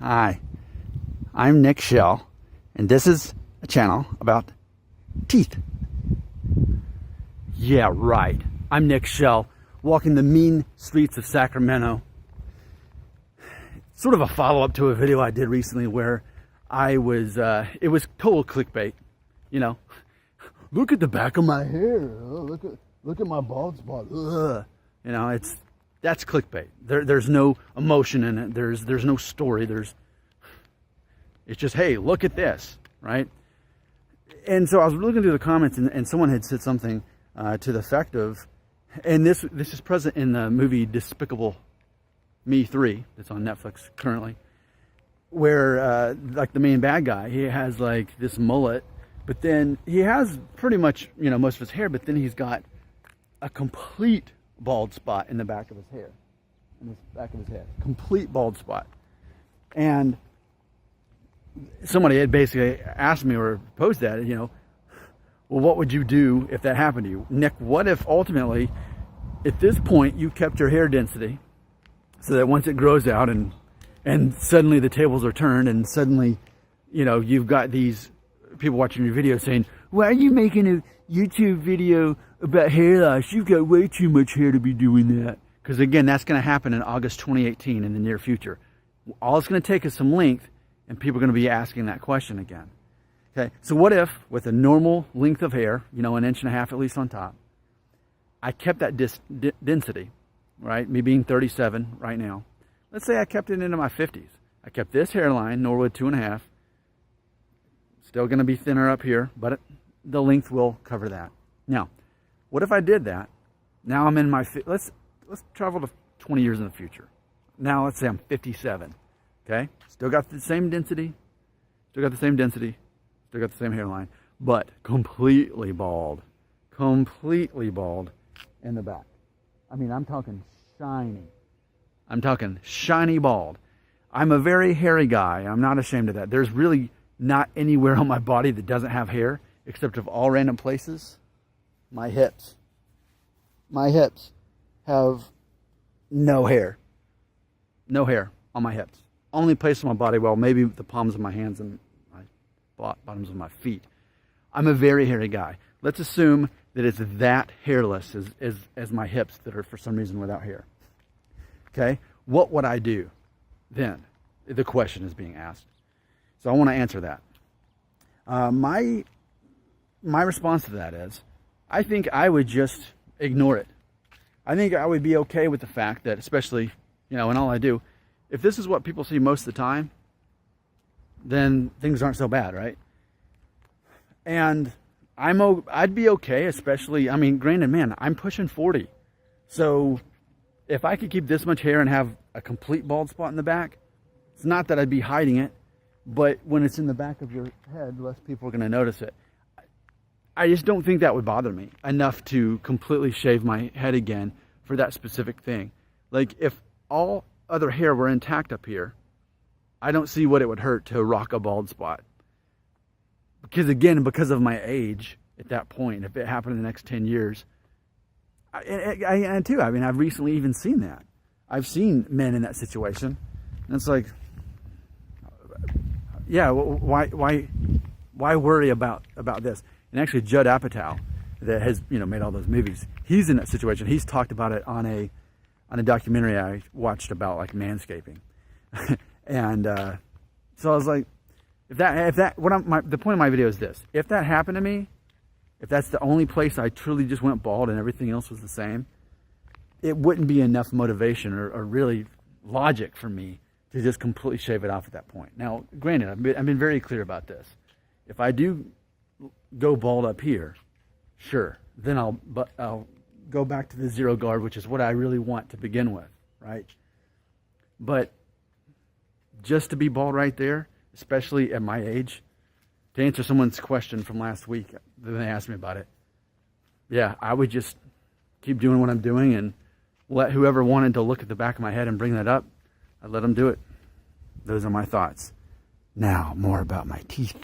Hi, I'm Nick Shell, and this is a channel about teeth. Yeah, right. I'm Nick Shell, walking the mean streets of Sacramento. Sort of a follow-up to a video I did recently where I was, it was total clickbait, you know. Look at the back of my hair. Oh, look at my bald spot. Ugh. You know, that's clickbait. There's no emotion in it. There's no story. It's just, hey, look at this, right? And so I was looking through the comments, and someone had said something to the effect of, and this is present in the movie Despicable Me 3 that's on Netflix currently, where like the main bad guy, he has like this mullet, but then he has pretty much, you know, most of his hair, but then he's got a complete bald spot in the back of his hair, in the back of his head, complete bald spot. And somebody had basically asked me or posed that, you know, well, what would you do if that happened to you? Nick, what if ultimately, at this point, you kept your hair density so that once it grows out and suddenly the tables are turned and suddenly, you know, you've got these people watching your video saying, why are you making a YouTube video about hair loss? You've got way too much hair to be doing that. Because again, that's going to happen in August 2018 in the near future. All it's going to take is some length, and people are going to be asking that question again. Okay, so what if, with a normal length of hair, you know, 1.5 inches at least on top, I kept that density, right? Me being 37 right now. Let's say I kept it into my 50s. I kept this hairline, Norwood 2.5. Still going to be thinner up here, but the length will cover that. Now, what if I did that? Now I'm in my, let's travel to 20 years in the future. Now let's say I'm 57. Okay, still got the same density, still got the same hairline, but completely bald in the back. I mean, I'm talking shiny bald. I'm a very hairy guy. I'm not ashamed of that. There's really not anywhere on my body that doesn't have hair, except of all random places. My hips have no hair on my hips. Only place on my body, well, maybe the palms of my hands and my bottoms of my feet. I'm a very hairy guy. Let's assume that it's that hairless as my hips that are for some reason without hair. Okay? What would I do then? The question is being asked. So I want to answer that. My response to that is, I think I would just ignore it. I think I would be okay with the fact that, especially, you know, in all I do, if this is what people see most of the time, then things aren't so bad, right? And I'd be okay, especially, I mean, granted, man, I'm pushing 40. So if I could keep this much hair and have a complete bald spot in the back, it's not that I'd be hiding it, but when it's in the back of your head, less people are going to notice it. I just don't think that would bother me enough to completely shave my head again for that specific thing. Like, if all other hair were intact up here, I don't see what it would hurt to rock a bald spot. Because again, because of my age at that point, if it happened in the next 10 years, and too, I mean, I've recently even seen that. I've seen men in that situation, and it's like, yeah, why worry about this? And actually, Judd Apatow, that has, you know, made all those movies, he's in that situation. He's talked about it on a documentary I watched about like manscaping, and so I was like, the point of my video is this: if that happened to me, if that's the only place I truly just went bald and everything else was the same, it wouldn't be enough motivation or really logic for me to just completely shave it off at that point. Now, granted, I've been very clear about this. If I do go bald up here, sure, then I'll go back to the zero guard, which is what I really want to begin with, right? But just to be bald right there, especially at my age, to answer someone's question from last week, then they asked me about it. Yeah, I would just keep doing what I'm doing and let whoever wanted to look at the back of my head and bring that up, I'd let them do it. Those are my thoughts. Now, more about my teeth.